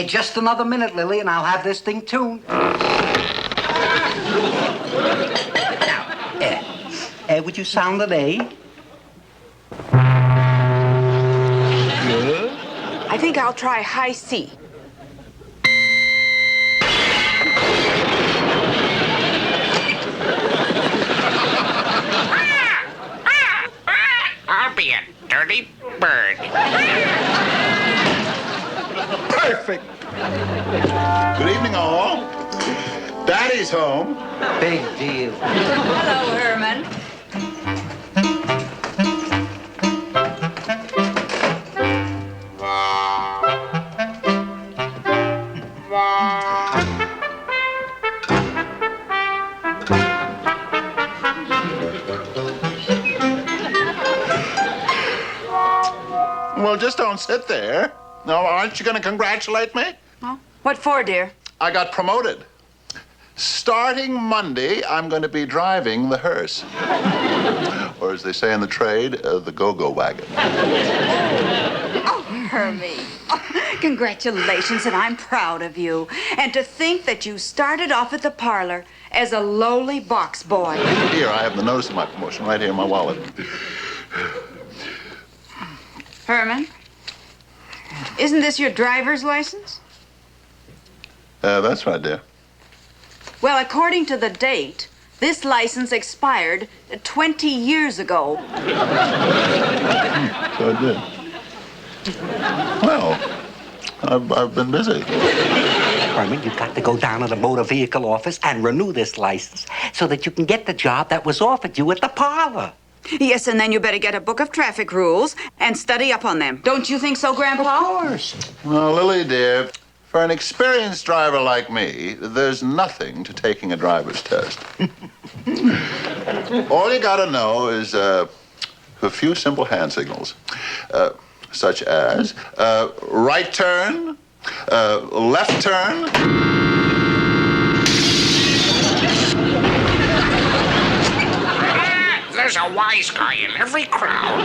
Just another minute, Lily, and I'll have this thing tuned. Now, would you sound an A? Good. I think I'll try high C. I'll be a dirty bird. Perfect. Good evening, all. Daddy's home. Big deal. Hello, Herman. Well, just don't sit there. No, aren't you going to congratulate me? Huh? What for, dear? I got promoted. Starting Monday, I'm going to be driving the hearse. Or as they say in the trade, the go-go wagon. Oh, Hermie. Oh, congratulations, and I'm proud of you. And to think that you started off at the parlor as a lowly box boy. Here, I have the notice of my promotion right here in my wallet. Herman, isn't this your driver's license? That's right, dear. Well, according to the date, this license expired 20 years ago. So it did. Well, I've been busy. Herman, you've got to go down to the motor vehicle office and renew this license so that you can get the job that was offered you at the parlor. Yes, and then you better get a book of traffic rules and study up on them. Don't you think so, Grandpa? Of course. Well, Lily, dear, for an experienced driver like me, there's nothing to taking a driver's test. All you gotta know is a few simple hand signals, such as right turn, left turn. There's a wise guy in every crowd.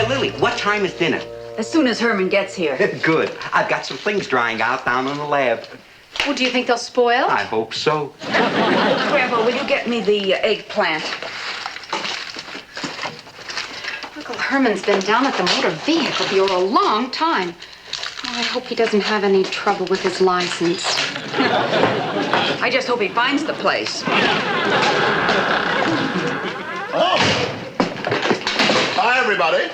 Lily, what time is dinner? As soon as Herman gets here. Good. I've got some things drying out down in the lab. Well, do you think they'll spoil? I hope so. Grandpa, will you get me the eggplant? Uncle Herman's been down at the motor vehicle bureau a long time. Oh, I hope he doesn't have any trouble with his license. I just hope he finds the place. Oh. Hi, everybody.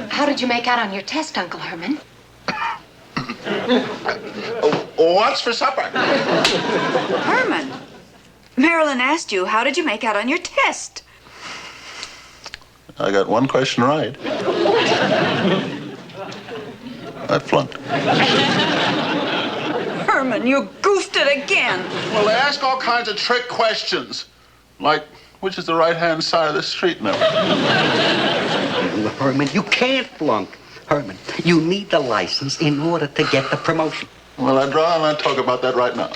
How did you make out on your test, Uncle Herman? What's for supper? Herman, Marilyn asked you, how did you make out on your test? I got one question right. I flunked. Herman, you goofed it again. Well, they ask all kinds of trick questions, like which is the right-hand side of the street now. Herman, you can't flunk. Herman, you need the license in order to get the promotion. Well, I'd rather not talk about that right now.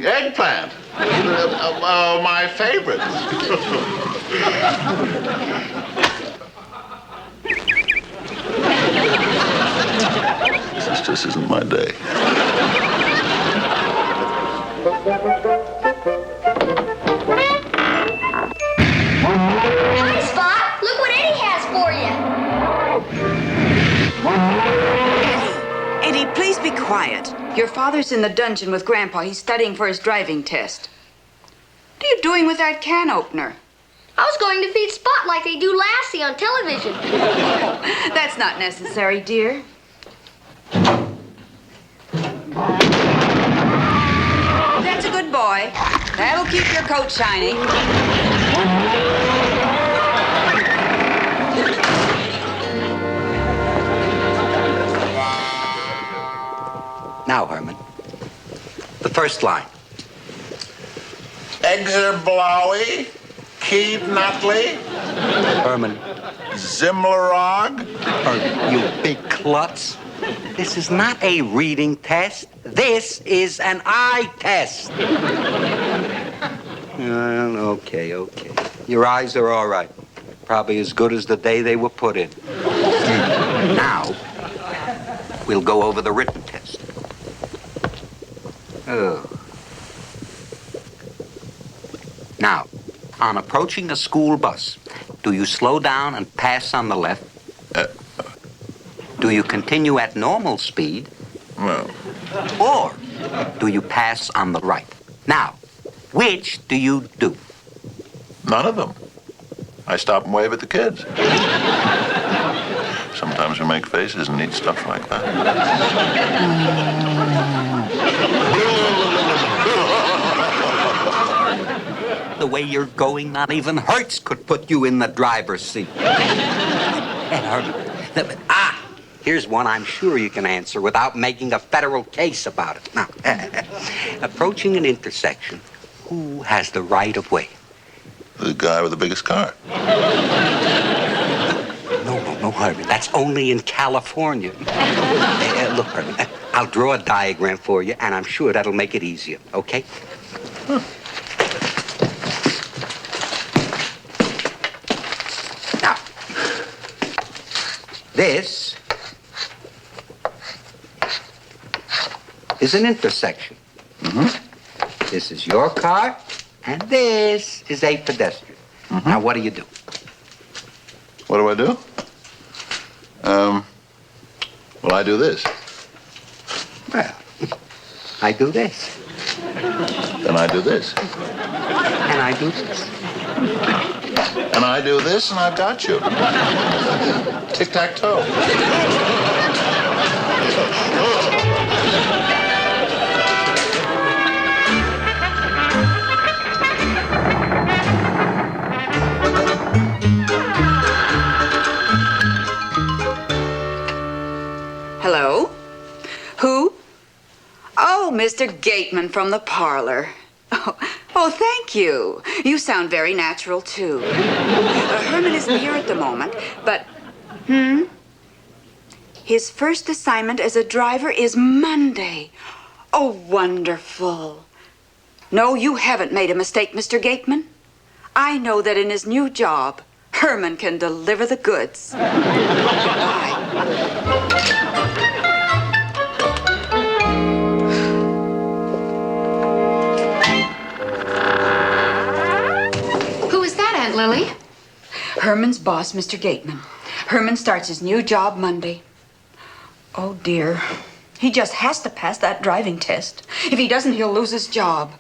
Eggplant. My favorite. This just isn't my day. quiet. Your father's in the dungeon with Grandpa. He's studying for his driving test. What are you doing with that can opener? I was going to feed Spot like they do Lassie on television. That's not necessary, dear. That's a good boy. That'll keep your coat shiny. Now, Herman, the first line. Exer Blowy, Keed Nutley, Herman, Zimlerog. Herman, you big klutz. This is not a reading test. This is an eye test. Okay. Your eyes are all right. Probably as good as the day they were put in. Now, we'll go over the written test. Oh. Now, on approaching a school bus, do you slow down and pass on the left? Do you continue at normal speed? Well, Or do you pass on the right? Now, which do you do? none of them. I stop and wave at the kids. Sometimes we make faces and eat stuff like that. The way you're going, not even Hertz could put you in the driver's seat. Here's one I'm sure you can answer without making a federal case about it. Now, approaching an intersection, who has the right of way? The guy with the biggest car. No, Herman. That's only in California. Look, Herman, I'll draw a diagram for you, and I'm sure that'll make it easier, okay? Now, this is an intersection. This is your car, and this is a pedestrian. Now, what do you do? What do I do? Well, I do this. Well, I do this, Then I do this. and I do this. And I do this, and I've got you. Tic-tac-toe. Hello? Who? Oh, Mr. Gateman from the parlor. Oh, thank you. You sound very natural, too. Herman isn't here at the moment, but... His first assignment as a driver is Monday. Oh, wonderful. No, you haven't made a mistake, Mr. Gateman. I know that in his new job, Herman can deliver the goods. Bye. Who is that, Aunt Lily? Herman's boss, Mr. Gateman. Herman starts his new job Monday. Oh, dear. He just has to pass that driving test. If he doesn't, he'll lose his job.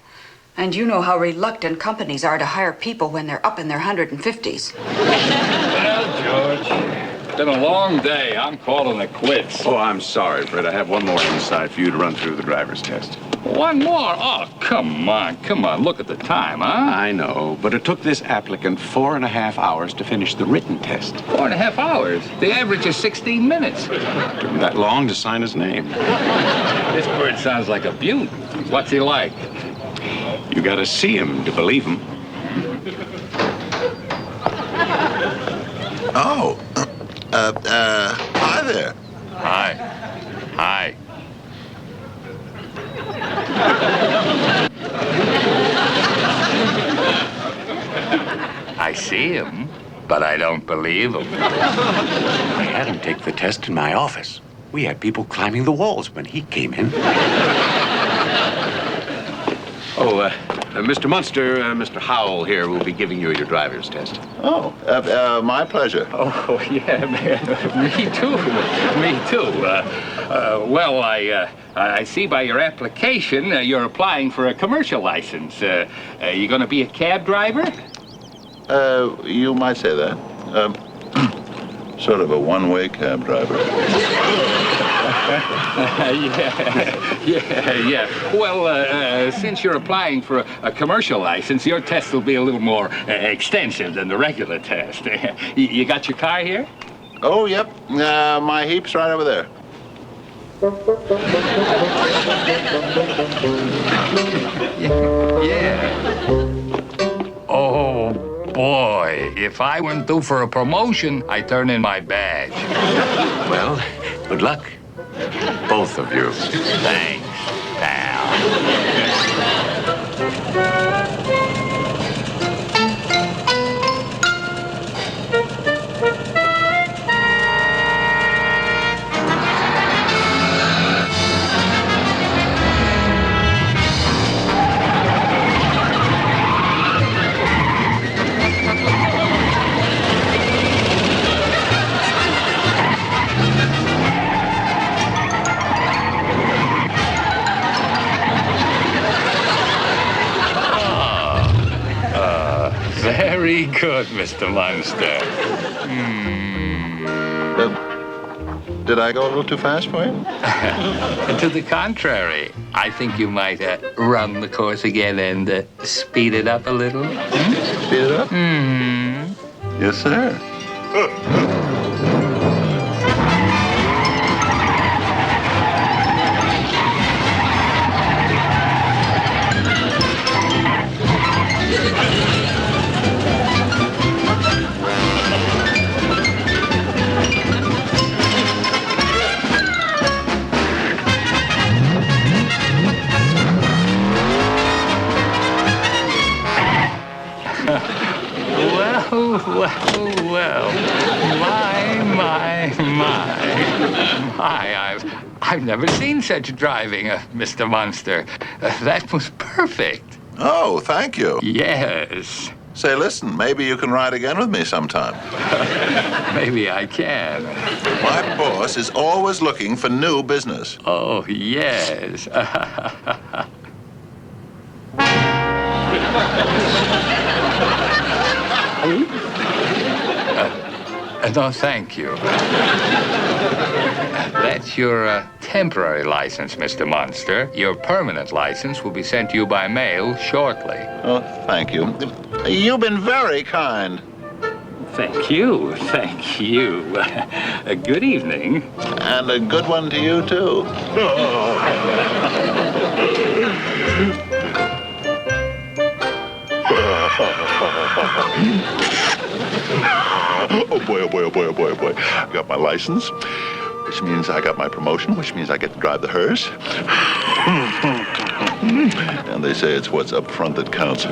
And you know how reluctant companies are to hire people when they're up in their 150s. Well, George, it's been a long day. I'm calling it quits. Oh, I'm sorry, Fred. I have one more inside for you to run through the driver's test. One more? Oh, come on. Look at the time, huh? I know, but it took this applicant 4.5 hours to finish the written test. 4.5 hours. The average is 16 minutes. Took him that long to sign his name. This bird sounds like a beaut. What's he like? You gotta see him to believe him. Oh. Hi there. Hi. I see him, but I don't believe him. I had him take the test in my office. We had people climbing the walls when he came in. Oh, Mr. Munster, Mr. Howell here will be giving you your driver's test. Oh, my pleasure. Oh, yeah, me too. Me too. Well, I see by your application you're applying for a commercial license. You going to be a cab driver? You might say that. Sort of a one-way cab driver. Yeah. Well, since you're applying for a commercial license, your test will be a little more extensive than the regular test. You got your car here? Oh, yep. My heap's right over there. Yeah. Oh, boy. If I went through for a promotion, I'd turn in my badge. Well, good luck. Both of you. Thanks, pal. Very good, Mr. Munster. Did I go a little too fast for you? To the contrary, I think you might run the course again and speed it up a little. Speed it up? Yes, sir. Well. My, I've never seen such driving, Mr. Munster. That was perfect. Oh, thank you. Yes. Say, listen, maybe you can ride again with me sometime. Maybe I can. My boss is always looking for new business. Oh, yes. No, thank you. That's your temporary license, Mr. Munster. Your permanent license will be sent to you by mail shortly. Oh, thank you. You've been very kind. Thank you. Good evening. And a good one to you, too. Oh boy. I got my license, which means I got my promotion, which means I get to drive the hearse. And they say it's what's up front that counts.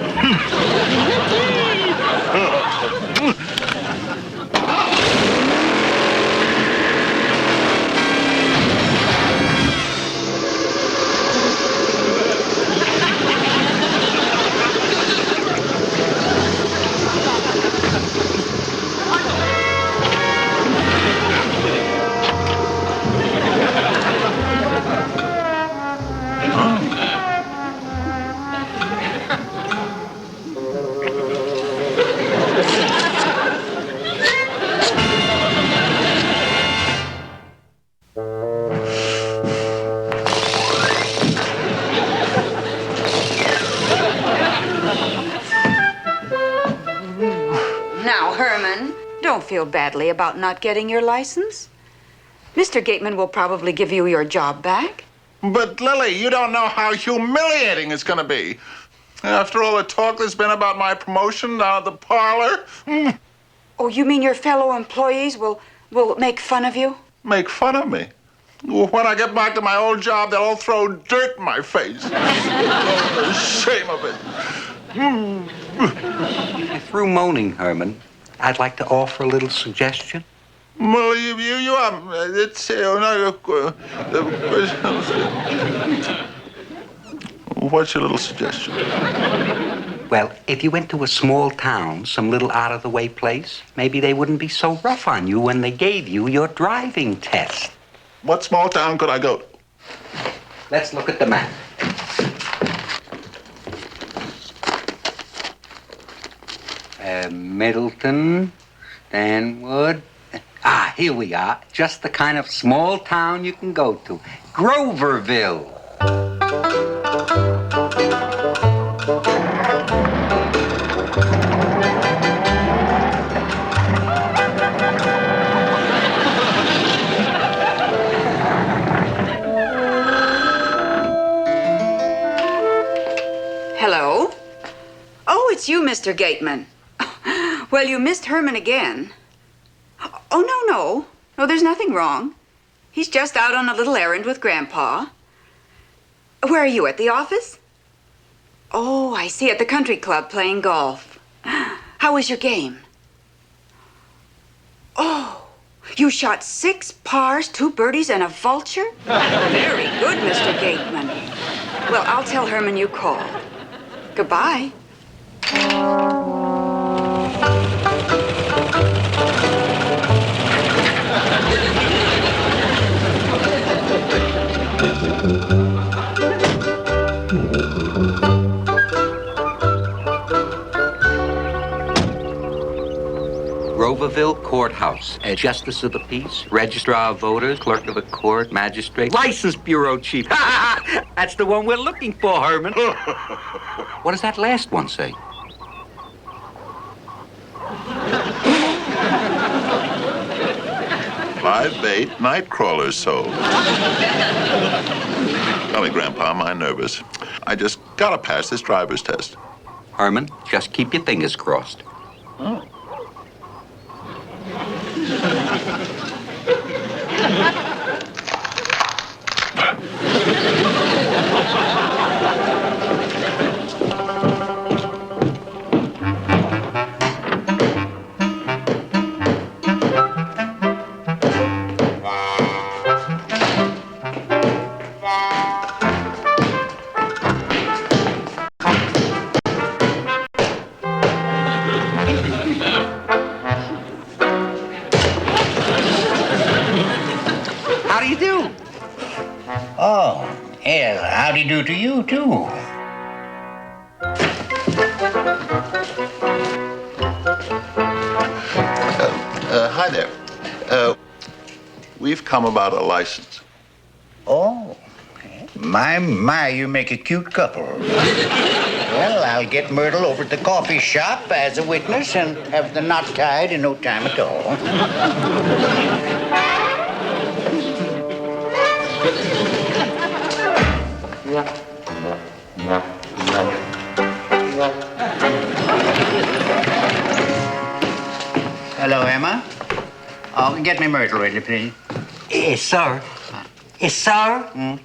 Now, Herman, don't feel badly about not getting your license. Mr. Gateman will probably give you your job back. But, Lily, you don't know how humiliating it's going to be. After all the talk there's been about my promotion down at the parlor. Oh, you mean your fellow employees will make fun of you? Make fun of me? When I get back to my old job, they'll all throw dirt in my face. Oh, the shame of it. Through moaning, Herman, I'd like to offer a little suggestion. Well, it's What's your little suggestion? Well, if you went to a small town, some little out-of-the-way place, maybe they wouldn't be so rough on you when they gave you your driving test. What small town could I go to? Let's look at the map. Middleton, Stanwood. Ah, here we are. Just the kind of small town you can go to. Groverville. Hello? Oh, it's you, Mr. Gateman. Well, you missed Herman again. Oh, no. No, there's nothing wrong. He's just out on a little errand with Grandpa. Where are you, at the office? Oh, I see, at the country club playing golf. How was your game? Oh, you shot 6 pars, 2 birdies, and a vulture? Very good, Mr. Gateman. Well, I'll tell Herman you called. Goodbye. Groverville Courthouse. Justice of the Peace, Registrar of Voters, Clerk of the Court, Magistrate, License Bureau Chief. That's the one we're looking for, Herman. What does that last one say? Live bait, night crawlers sold. Tell me, Grandpa, am I nervous? I just gotta pass this driver's test. Herman, just keep your fingers crossed. Oh. How do you do? Oh, well, howdy do to you, too. Hi there. We've come about a license. Oh, my, you make a cute couple. Well, I'll get Myrtle over at the coffee shop as a witness and have the knot tied in no time at all. Hello, Emma. Oh, get me Myrtle ready, please. Yes, sir. Yes, sir.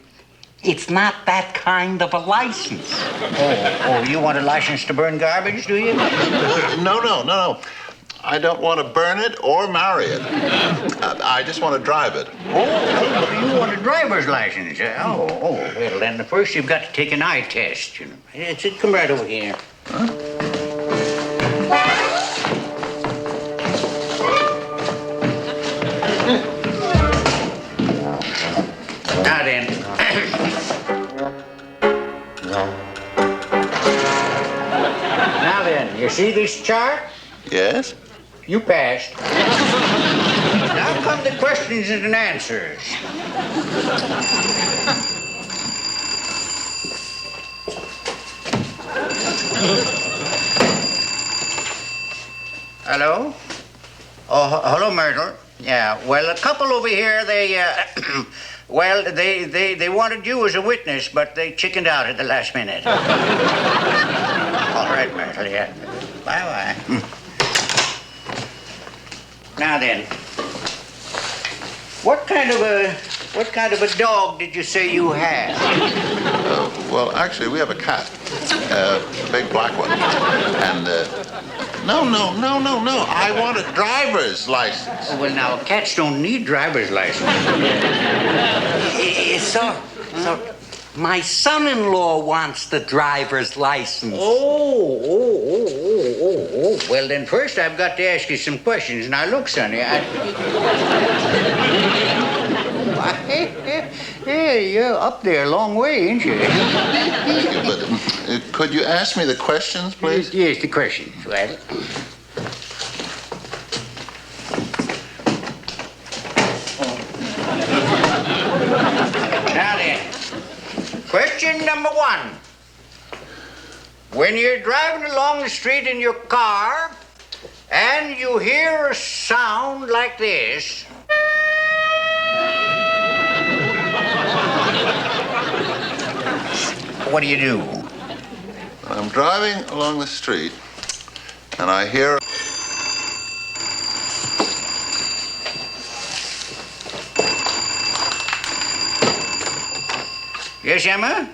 It's not that kind of a license. Oh, you want a license to burn garbage, do you? No. I don't want to burn it or marry it. I just want to drive it. Oh, you want a driver's license? Well, then first you've got to take an eye test, you know. Come right over here. Huh? Now then. Now then, you see this chart? Yes? You passed. Now come the questions and answers. Hello? Oh, hello, Myrtle. Yeah, well, a couple over here, they wanted you as a witness, but they chickened out at the last minute. All right, Myrtle, yeah. Bye-bye. Now then, what kind of a dog did you say you had? Well, actually, we have a cat. A big black one. And, no. I want a driver's license. Oh, well, now, cats don't need driver's license. Yes, sir. My son-in-law wants the driver's license. Oh. Well, then first I've got to ask you some questions. Now, look, Sonny, Hey, you're up there a long way, ain't you? Thank you, but could you ask me the questions, please? Yes, the questions. Well, now then, question number 1. When you're driving along the street in your car and you hear a sound like this, what do you do? I'm driving along the street, and I hear... Yes, Emma?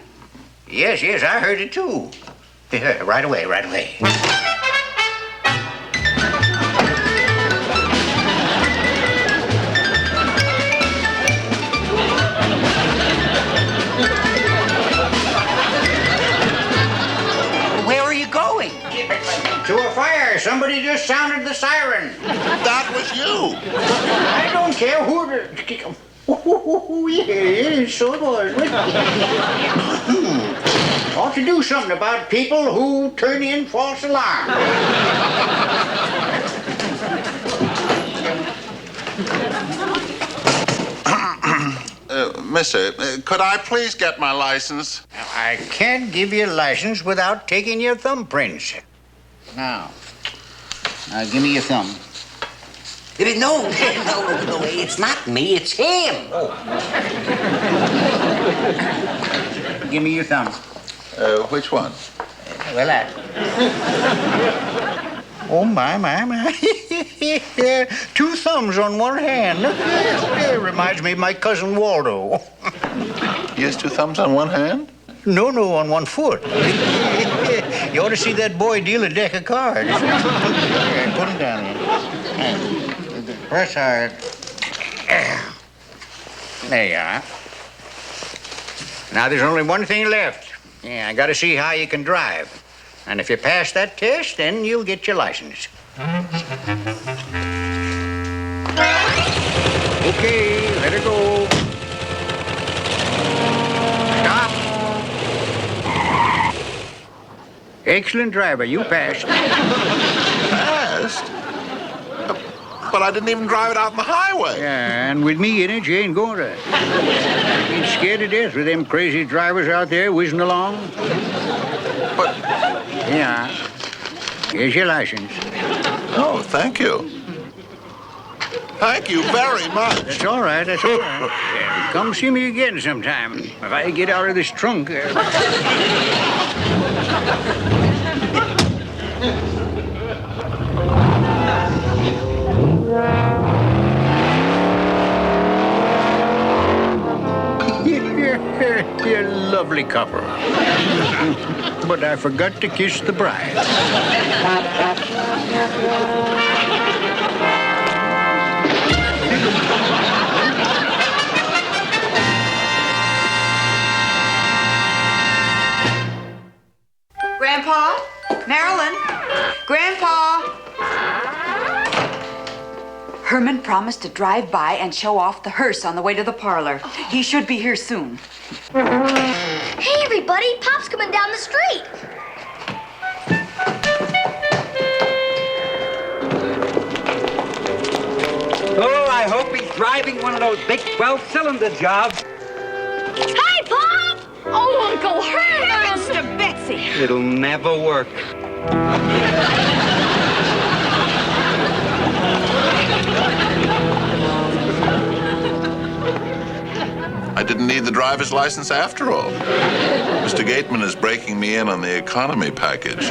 Yes, I heard it too. Right away. Where are you going? To a fire. Somebody just sounded the siren. That was you! I don't care who... Oh, yes, so it was. Ought to do something about people who turn in false alarms. Mister, could I please get my license? Now, I can't give you a license without taking your thumbprints. Now, give me your thumb. No, it's not me, it's him. Give me your thumb. Which one? Well, that. Oh, my. 2 thumbs on one hand. It reminds me of my cousin Waldo. He has 2 thumbs on one hand? No, on one foot. You ought to see that boy deal a deck of cards. Here, put him down here. Press hard. There you are. Now there's only one thing left. Yeah, I got to see how you can drive. And if you pass that test, then you'll get your license. Okay, let her go. Stop. Excellent driver, you passed. Passed? But I didn't even drive it out on the highway. Yeah, and with me in it, you ain't going to. You're scared to death with them crazy drivers out there whizzing along. But... Yeah. Here's your license. Oh, thank you. Thank you very much. That's all right. Yeah, come see me again sometime. If I get out of this trunk. You're a lovely couple. But I forgot to kiss the bride. Grandpa? Marilyn? Grandpa? Herman promised to drive by and show off the hearse on the way to the parlor. He should be here soon. Hey, everybody, Pop's coming down the street. Oh, I hope he's driving one of those big 12-cylinder jobs. Hi, Pop! Oh, Uncle Herman! Mr. Betsy! It'll never work. I didn't need the driver's license after all. Mr. Gateman is breaking me in on the economy package.